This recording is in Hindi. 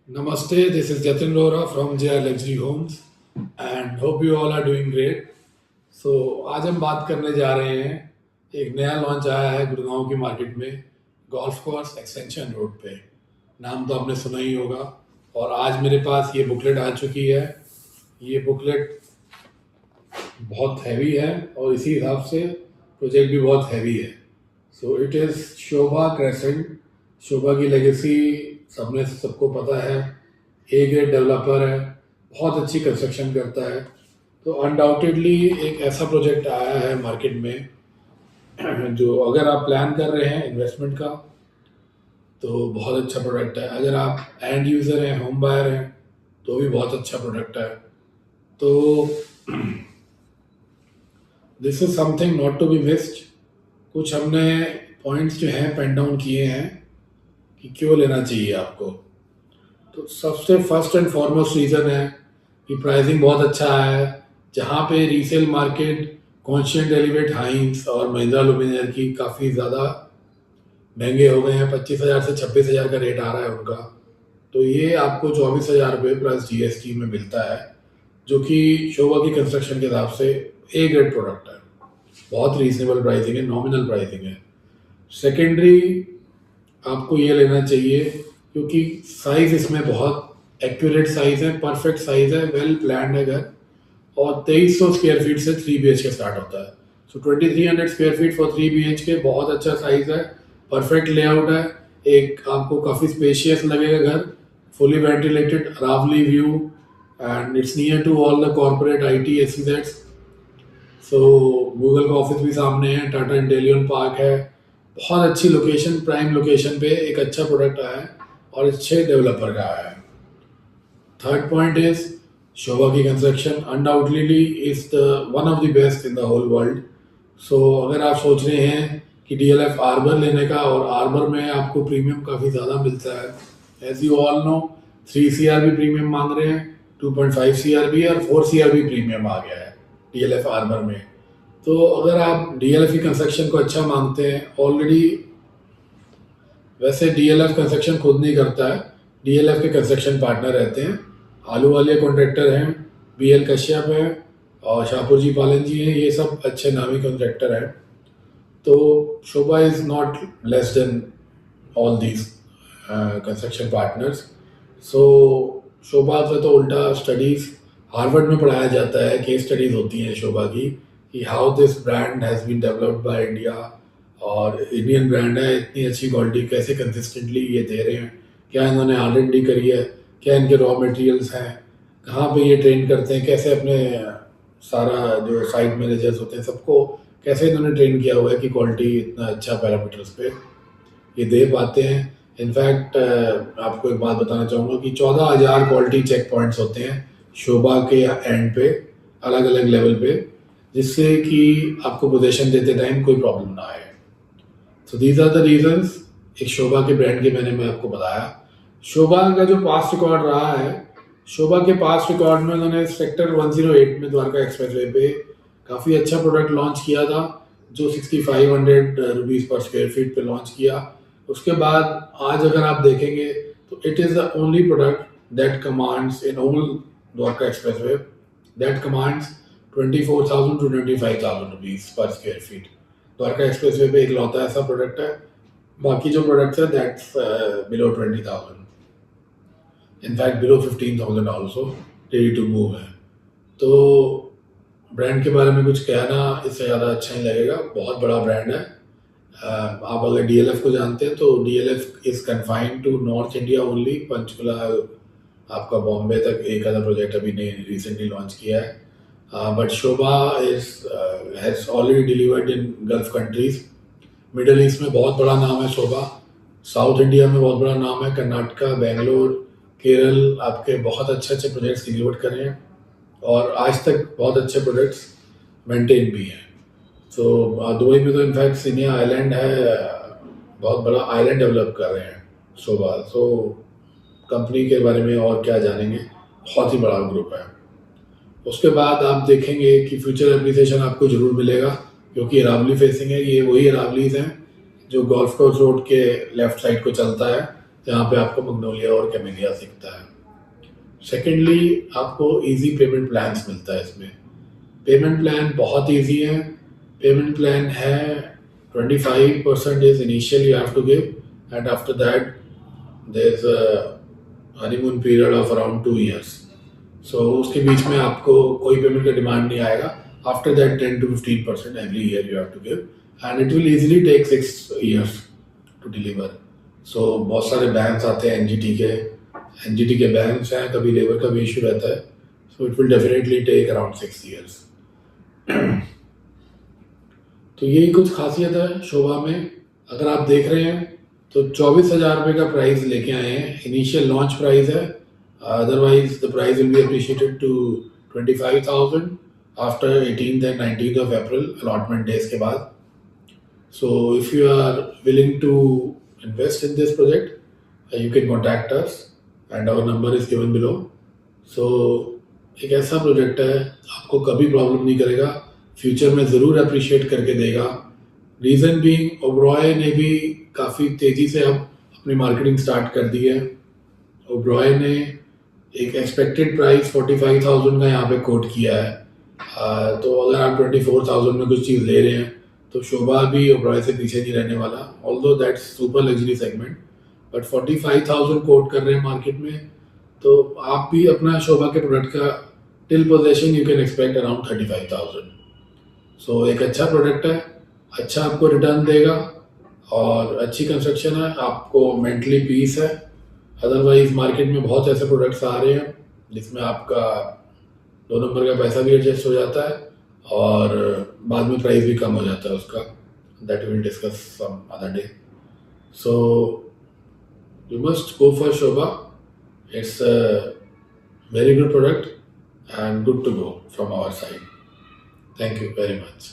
Namaste, this is Jatin Rora from JR Luxury Homes and hope you all are doing great. So आज हम बात करने जा रहे हैं, एक नया लॉन्च आया है गुड़गांव की मार्केट में, गोल्फ कोर्स एक्सटेंशन रोड पे। नाम तो आपने सुना ही होगा। और आज मेरे पास ये बुकलेट आ चुकी है। ये बुकलेट बहुत हैवी है और इसी हिसाब से प्रोजेक्ट भी बहुत हैवी है। So it is Sobha crescent. Sobha की लेगेसी सबको पता है। ए ग्रेड डेवलपर है, बहुत अच्छी कंस्ट्रक्शन करता है। तो अनडाउटेडली एक ऐसा प्रोजेक्ट आया है मार्केट में जो अगर आप प्लान कर रहे हैं इन्वेस्टमेंट का तो बहुत अच्छा प्रोडक्ट है। अगर आप एंड यूज़र हैं, होम बायर हैं, तो भी बहुत अच्छा प्रोडक्ट है। तो this is something not to be missed. कुछ हमने पॉइंट्स जो हैं पेन डाउन किए हैं कि क्यों लेना चाहिए आपको। तो सबसे फर्स्ट एंड फॉरमोस्ट रीज़न है कि प्राइसिंग बहुत अच्छा है। जहाँ पे रीसेल मार्केट कॉन्स्टेंट एलिवेट हाइंस और महिंद्रा लुमिनियर की काफ़ी ज़्यादा महंगे हो गए हैं, 25,000 से 26,000 का रेट आ रहा है उनका। तो ये आपको 24,000 रुपये प्लस जीएसटी में मिलता है, जो कि शोभा की कंस्ट्रक्शन के हिसाब से ए ग्रेड प्रोडक्ट है। बहुत रीजनेबल प्राइसिंग है, नॉमिनल प्राइसिंग है। सेकेंडरी आपको ये लेना चाहिए क्योंकि साइज़ इसमें बहुत एक्यूरेट साइज़ है, परफेक्ट साइज़ है, वेल प्लान्ड है घर। और 2300 स्क्वायर फीट से 3 BHK स्टार्ट होता है। सो 2300 स्क्वायर फीट फॉर 3 BHK बहुत अच्छा साइज़ है, परफेक्ट लेआउट है। एक आपको काफ़ी स्पेशियस लगेगा घर, फुली वेंटिलेटेड, रावली view and it's near to all the corporate IT SEZs। So Google का ऑफिस भी सामने है, टाटा इंटेलियन पार्क है। बहुत अच्छी लोकेशन, प्राइम लोकेशन पे एक अच्छा प्रोडक्ट आया है और अच्छे डेवलपर का आया है। थर्ड पॉइंट इज शोभा की construction undoubtedly is the one of the best in the whole world. So अगर आप सोच रहे हैं कि DLF आर्बर लेने का, और आर्बर में आपको प्रीमियम काफ़ी ज़्यादा मिलता है। As you all know 3 CR भी प्रीमियम मांग रहे हैं, 2.5 CR भी और 4 CR भी प्रीमियम आ गया है DLF आर्बर में। तो अगर आप DLF की कंस्ट्रक्शन को अच्छा मांगते हैं ऑलरेडी, वैसे DLF कंस्ट्रक्शन खुद नहीं करता है, DLF के कंस्ट्रक्शन पार्टनर रहते हैं। आलू वाले कॉन्ट्रैक्टर हैं, BL कश्यप हैं और शाहपुर जी पालन जी हैं। ये सब अच्छे नामी कॉन्ट्रैक्टर हैं। तो Sobha is not less than all these construction partners. So Sobha से तो उल्टा स्टडीज़ हार्वर्ड में पढ़ाया जाता है, केस स्टडीज़ होती हैं शोभा की कि how this brand has been developed by India. और इंडियन ब्रांड है, इतनी अच्छी क्वालिटी कैसे कंसिस्टेंटली ये दे रहे हैं, क्या इन्होंने R&D करी है, क्या इनके रॉ मटेरियल्स हैं, कहाँ पे ये ट्रेन करते हैं, कैसे अपने सारा जो साइट मैनेजर्स होते हैं सबको कैसे इन्होंने ट्रेन किया हुआ है कि क्वालिटी इतना अच्छा पैरामीटर्स पे ये दे पाते हैं। इनफैक्ट आपको एक बात बताना चाहूँगा कि 14,000 क्वालिटी चेक पॉइंट्स होते हैं शोभा के एंड पे, अलग अलग लेवल पे, जिससे कि आपको पोजीशन देते टाइम कोई प्रॉब्लम ना आए। So these are the reasons एक शोभा के ब्रांड के मैं आपको बताया। शोभा का जो पास्ट रिकॉर्ड रहा है, शोभा के पास्ट रिकॉर्ड में उन्होंने सेक्टर 108 में द्वारका एक्सप्रेसवे पे काफ़ी अच्छा प्रोडक्ट लॉन्च किया था, जो 6,500 रुपीज़ पर स्क्वायर फीट पे लॉन्च किया। उसके बाद आज अगर आप देखेंगे तो it is the only product that commands in whole Dwarka expressway, that commands 24,000 to 25,000 rupees per square feet. Dwarka expressway पे एक लौता ऐसा प्रोडक्ट है। बाकी जो प्रोडक्ट्स है that's below 20,000, in fact below 15,000 also ready to move है। तो ब्रांड के बारे में कुछ कहना इससे ज़्यादा अच्छा नहीं लगेगा, बहुत बड़ा ब्रांड है। आप अगर DLF को जानते हैं तो DLF is confined to north India only, Panchkula आपका बॉम्बे तक एक आधा प्रोजेक्ट अभी ने रिसेंटली लॉन्च किया है। But Shobha has already delivered in gulf countries. Middle east में बहुत बड़ा नाम है शोभा, साउथ इंडिया में बहुत बड़ा नाम है, कर्नाटका, बेंगलोर, केरल आपके बहुत अच्छे अच्छे प्रोजेक्ट्स डिलीवर कर रहे हैं और आज तक बहुत अच्छे प्रोजेक्ट्स मेंटेन भी हैं। तो दुबई में तो इनफैक्ट सिनिया आइलैंड है, बहुत बड़ा आइलैंड डेवलप कर रहे हैं शोभा। तो कंपनी के बारे में और क्या जानेंगे, बहुत ही बड़ा ग्रुप है। उसके बाद आप देखेंगे कि फ्यूचर एप्रिसिएशन आपको ज़रूर मिलेगा क्योंकि अरावली फेसिंग है। ये वही अरावलीज हैं जो गोल्फ कोर्स रोड के लेफ्ट साइड को चलता है। जहाँ पे आपको मैग्नोलिया और कैमेलिया दिखता है। सेकेंडली आपको इजी पेमेंट प्लान्स मिलता है इसमें। पेमेंट प्लान बहुत इजी है। पेमेंट प्लान है 25% is initial you have to give and after that there is a honeymoon period of around 2 years। So उसके बीच में आपको कोई पेमेंट का डिमांड नहीं आएगा। After that 10 to 15% every year you have to give and it will easily take 6 years to deliver. So बहुत सारे बैंक्स आते हैं एनजीटी के बैंक्स हैं, कभी लेबर का भी इशू रहता है। So it will definitely take around 6 years। तो यही कुछ खासियत है शोभा में। अगर आप देख रहे हैं तो 24,000 रुपये का प्राइस लेके आए हैं। इनिशियल लॉन्च प्राइस है, otherwise the price will be appreciated to 25,000 after 18th and 19th of April allotment days के बाद। So if you are willing to invest in this project you can contact us and our number is given below. सो एक ऐसा प्रोजेक्ट है आपको कभी प्रॉब्लम नहीं करेगा, फ्यूचर में ज़रूर अप्रिशिएट करके देगा। रीज़न बीइंग ओबरॉय ने भी काफ़ी तेज़ी से अब अपनी मार्केटिंग स्टार्ट कर दी है। ओबरॉय ने एक एक्सपेक्टेड प्राइस 45,000 का यहाँ पे कोट किया है। तो अगर आप 24,000 में कुछ चीज़ ले रहे हैं तो शोभा भी ओबरॉय से पीछे नहीं रहने वाला, although that's super luxury segment, but 45,000 quote कर रहे हैं मार्केट में। तो आप भी अपना शोभा के प्रोडक्ट का till possession you can expect around 35,000। सो एक अच्छा प्रोडक्ट है, अच्छा आपको रिटर्न देगा और अच्छी कंस्ट्रक्शन है, आपको मेंटली पीस है। अदरवाइज मार्केट में बहुत ऐसे प्रोडक्ट्स आ रहे हैं जिसमें आपका 2 नंबर का पैसा भी एडजस्ट हो जाता है और बाद में प्राइस भी कम हो जाता है उसका। That will discuss some other day. So you must go for Sobha. It's a very good product and good to go from our side. Thank you very much.